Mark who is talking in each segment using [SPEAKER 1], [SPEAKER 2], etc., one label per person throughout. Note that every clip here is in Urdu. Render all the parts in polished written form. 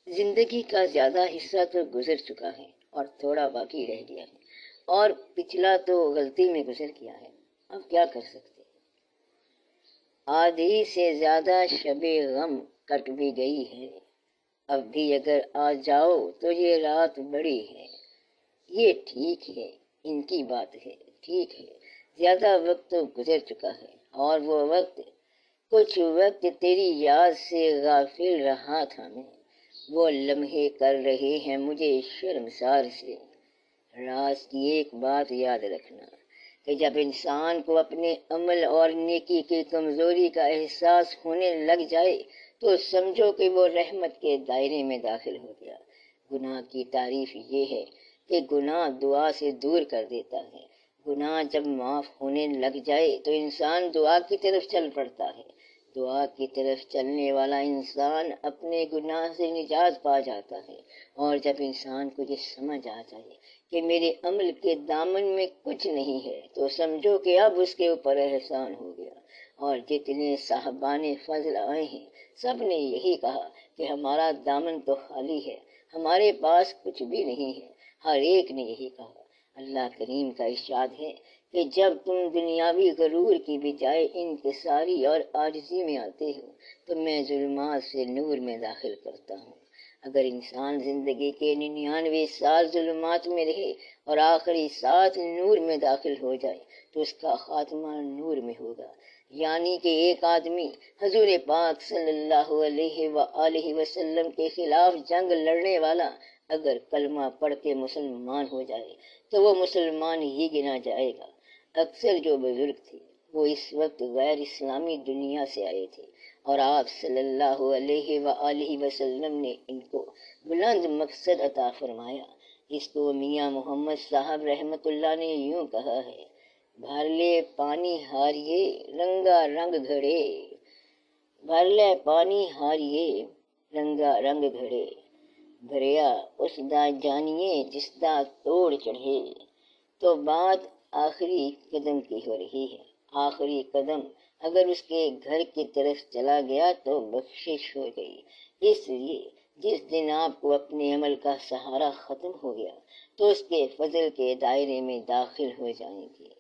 [SPEAKER 1] زندگی کا زیادہ حصہ تو گزر چکا ہے اور تھوڑا باقی رہ گیا ہے، اور پچھلا تو غلطی میں گزر گیا ہے، اب کیا کر سکتے۔ آدھی سے زیادہ شب غم کٹ بھی گئی ہے، اب بھی اگر آ جاؤ تو یہ رات بڑی ہے۔ یہ ٹھیک ہے، ان کی بات ہے، ٹھیک ہے، زیادہ وقت تو گزر چکا ہے، اور وہ وقت، کچھ وقت تیری یاد سے غافل رہا تھا میں، وہ لمحے کر رہے ہیں مجھے شرمسار سے۔ راز کی ایک بات یاد رکھنا کہ جب انسان کو اپنے عمل اور نیکی کی کمزوری کا احساس ہونے لگ جائے تو سمجھو کہ وہ رحمت کے دائرے میں داخل ہو گیا۔ گناہ کی تعریف یہ ہے کہ گناہ دعا سے دور کر دیتا ہے۔ گناہ جب معاف ہونے لگ جائے تو انسان دعا کی طرف چل پڑتا ہے۔ دعا کی طرف چلنے والا انسان اپنے گناہ سے نجات پا جاتا ہے، اور جب انسان کو یہ سمجھ آ جائے کہ میرے عمل کے دامن میں کچھ نہیں ہے تو سمجھو کہ اب اس کے اوپر احسان ہو گیا۔ اور جتنے صاحبان فضل آئے ہیں سب نے یہی کہا کہ ہمارا دامن تو خالی ہے، ہمارے پاس کچھ بھی نہیں ہے، ہر ایک نے یہی کہا۔ اللہ کریم کا ارشاد ہے کہ جب تم دنیاوی غرور کی بجائے انکساری اور عاجزی میں آتے ہو تو میں ظلمات سے نور میں داخل کرتا ہوں۔ اگر انسان زندگی کے 99 سال ظلمات میں رہے اور آخری ساتھ نور میں داخل ہو جائے تو اس کا خاتمہ نور میں ہوگا۔ یعنی کہ ایک آدمی حضور پاک صلی اللہ علیہ وآلہ وسلم کے خلاف جنگ لڑنے والا اگر کلمہ پڑھ کے مسلمان ہو جائے تو وہ مسلمان ہی گنا جائے گا۔ اکثر جو بزرگ تھے وہ اس وقت غیر اسلامی دنیا سے آئے تھے، اور آپ صلی اللہ علیہ وآلہ وسلم نے ان کو بلند مقصد عطا فرمایا۔ اس کو میاں محمد صاحب رحمت اللہ نے یوں کہا ہے: بھر لے پانی ہاریے رنگا رنگ گھڑے، بھر لے پانی ہاریے رنگا رنگ گھڑے، بھریا اس دا جانیے جس دا توڑ چڑھے۔ تو بات آخری قدم کی ہو رہی ہے۔ آخری قدم اگر اس کے گھر کی طرف چلا گیا تو بخشش ہو گئی۔ اس لیے جس دن آپ کو اپنے عمل کا سہارا ختم ہو گیا تو اس کے فضل کے دائرے میں داخل ہو جائیں گے۔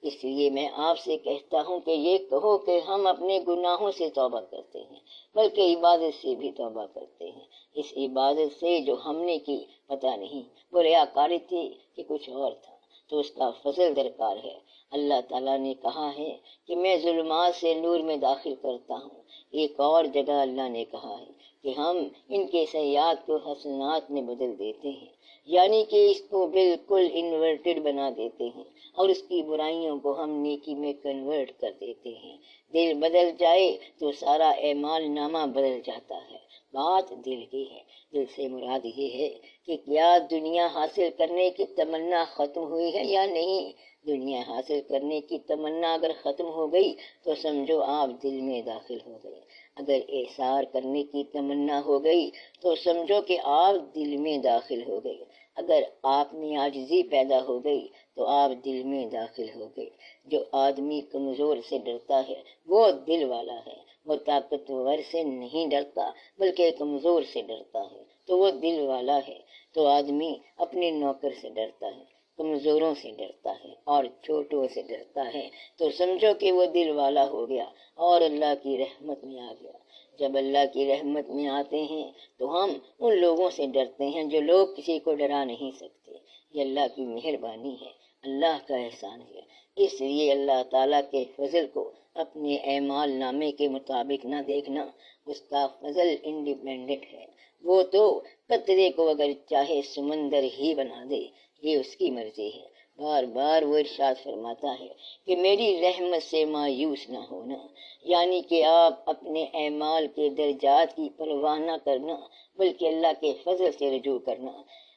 [SPEAKER 1] اس لیے میں آپ سے کہتا ہوں کہ یہ کہو کہ ہم اپنے گناہوں سے توبہ کرتے ہیں، بلکہ عبادت سے بھی توبہ کرتے ہیں۔ اس عبادت سے جو ہم نے کی پتہ نہیں وہ ریاکاری تھی کہ کچھ اور تھا، تو اس کا فضل درکار ہے۔ اللہ تعالیٰ نے کہا ہے کہ میں ظلمات سے نور میں داخل کرتا ہوں۔ ایک اور جگہ اللہ نے کہا ہے کہ ہم ان کے سیئات کو حسنات میں بدل دیتے ہیں، یعنی کہ اس کو بالکل انورٹڈ بنا دیتے ہیں، اور اس کی برائیوں کو ہم نیکی میں کنورٹ کر دیتے ہیں۔ دل بدل جائے تو سارا اعمال نامہ بدل جاتا ہے۔ بات دل کی ہے۔ دل سے مراد یہ ہے کہ کیا دنیا حاصل کرنے کی تمنا ختم ہوئی ہے یا نہیں۔ دنیا حاصل کرنے کی تمنا اگر ختم ہو گئی تو سمجھو آپ دل میں داخل ہو گئے۔ اگر احسار کرنے کی تمنا ہو گئی تو سمجھو کہ آپ دل میں داخل ہو گئے۔ اگر آپ میں عاجزی پیدا ہو گئی تو آپ دل میں داخل ہو گئے۔ جو آدمی کمزور سے ڈرتا ہے وہ دل والا ہے، وہ طاقتور سے نہیں ڈرتا بلکہ کمزور سے ڈرتا ہے تو وہ دل والا ہے۔ تو آدمی اپنے نوکر سے ڈرتا ہے، کمزوروں سے ڈرتا ہے اور چھوٹوں سے ڈرتا ہے تو سمجھو کہ وہ دل والا ہو گیا اور اللہ کی رحمت میں آ گیا۔ جب اللہ کی رحمت میں آتے ہیں تو ہم ان لوگوں سے ڈرتے ہیں جو لوگ کسی کو ڈرا نہیں سکتے۔ یہ اللہ کی مہربانی ہے، اللہ کا احسان ہے۔ اس لیے اللہ تعالیٰ کے فضل کو اپنے اعمال نامے کے مطابق نہ دیکھنا۔ اس کا فضل انڈیپینڈنٹ ہے۔ وہ تو قطرے کو اگر چاہے سمندر ہی بنا دے، یہ اس کی مرضی ہے۔ بار بار وہ ارشاد فرماتا ہے کہ میری رحمت سے مایوس نہ ہونا، یعنی کہ آپ اپنے اعمال کے درجات کی پرواہ نہ کرنا بلکہ اللہ کے فضل سے رجوع کرنا۔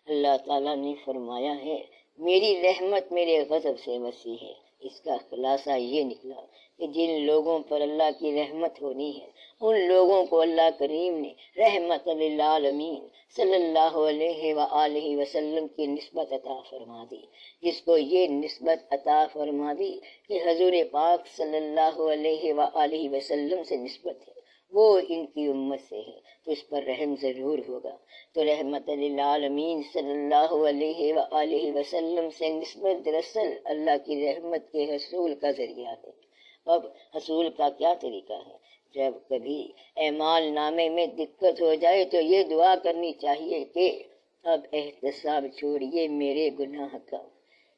[SPEAKER 1] اللہ تعالیٰ نے فرمایا ہے میری رحمت میرے غضب سے وسیع ہے۔ اس کا خلاصہ یہ نکلا کہ جن لوگوں پر اللہ کی رحمت ہونی ہے ان لوگوں کو اللہ کریم نے رحمت للعالمین صلی اللہ علیہ وآلہ وسلم کی نسبت عطا فرما دی۔ جس کو یہ نسبت عطا فرما دی کہ حضور پاک صلی اللہ علیہ وآلہ وسلم سے نسبت ہے، وہ ان کی امت سے ہے تو اس پر رحم ضرور ہوگا۔ تو رحمت للعالمین صلی اللہ علیہ وآلہ وسلم سے نسبت دراصل اللہ کی رحمت کے حصول کا ذریعہ ہے۔ اب حصول کا کیا طریقہ ہے؟ جب کبھی اعمال نامے میں دقت ہو جائے تو یہ دعا کرنی چاہیے کہ اب احتساب چھوڑیے میرے گناہ کا۔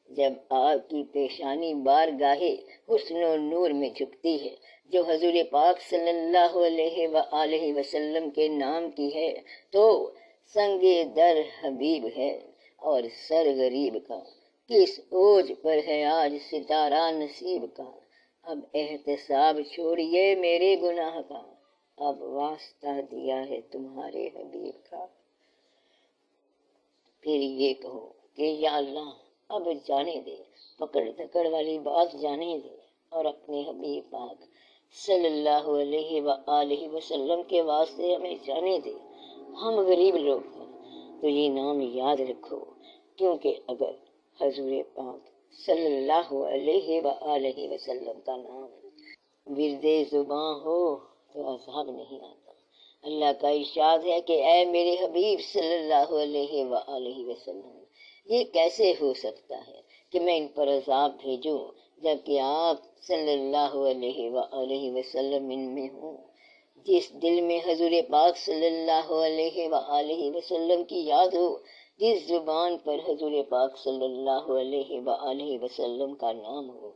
[SPEAKER 1] جب آپ کی پیشانی بارگاہ حسن و نور میں جھکتی ہے جو حضور پاک صلی اللہ علیہ وآلہ وسلم کے نام کی ہے تو سنگ در حبیب ہے اور سر غریب کا، کس اوج پر ہے آج ستارہ نصیب کا۔ اب احتساب چھوڑیے میرے گناہ کا، اب واسطہ دیا ہے تمہارے حبیب کا۔ پھر یہ کہو کہ یا اللہ اب جانے دے، پکڑ دھکڑ والی بات جانے دے، اور اپنے حبیب پاک صلی اللہ علیہ وآلہ وسلم کے واسطے ہمیں جانے دے۔ ہم غریب لوگ ہیں تو یہ نام یاد رکھو، کیونکہ اگر حضور پاک صلی اللہ علیہ وآلہ وسلم کا نام ورد زباں ہو تو عذاب نہیں آتا۔ اللہ کا ارشاد ہے کہ اے میرے حبیب صلی اللہ علیہ وآلہ وسلم، یہ کیسے ہو سکتا ہے کہ میں ان پر عذاب بھیجوں جبکہ آپ صلی اللہ علیہ وآلہ وسلم ان میں ہوں۔ جس دل میں حضور پاک صلی اللہ علیہ وآلہ وسلم کی یاد ہو، جس زبان پر حضور پاک صلی اللہ علیہ وآلہ وسلم کا نام ہو،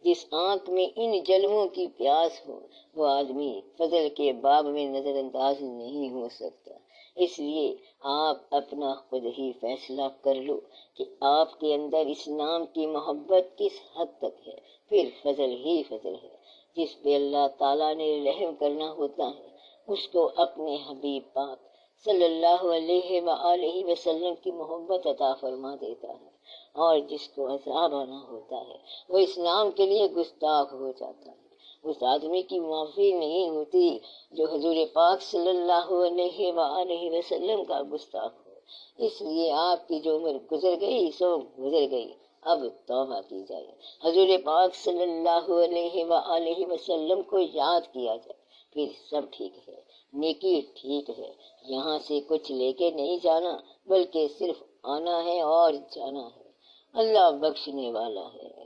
[SPEAKER 1] جس آنکھ میں ان جلووں کی پیاس ہو، وہ آدمی فضل کے باب میں نظر انداز نہیں ہو سکتا۔ اس لیے آپ اپنا خود ہی فیصلہ کر لو کہ آپ کے اندر اس نام کی محبت کس حد تک ہے، پھر فضل ہی فضل ہے۔ جس پہ اللہ تعالیٰ نے رحم کرنا ہوتا ہے اس کو اپنے حبیب پاک صلی اللہ علیہ وآلہ وسلم کی محبت عطا فرما دیتا ہے، اور جس کو عذاب آنا ہوتا ہے وہ اس نام کے لیے گستاخ ہو جاتا ہے۔ اس آدمی کی معافی نہیں ہوتی جو حضور پاک صلی اللہ علیہ وآلہ وسلم کا گستاخ ہو۔ اس لیے آپ کی جو عمر گزر گئی سو گزر گئی، اب توبہ کی جائے، حضور پاک صلی اللہ علیہ وآلہ وسلم کو یاد کیا جائے، پھر سب ٹھیک ہے، نیکی ٹھیک ہے۔ یہاں سے کچھ لے کے نہیں جانا بلکہ صرف آنا ہے اور جانا ہے۔ اللہ بخشنے والا ہے۔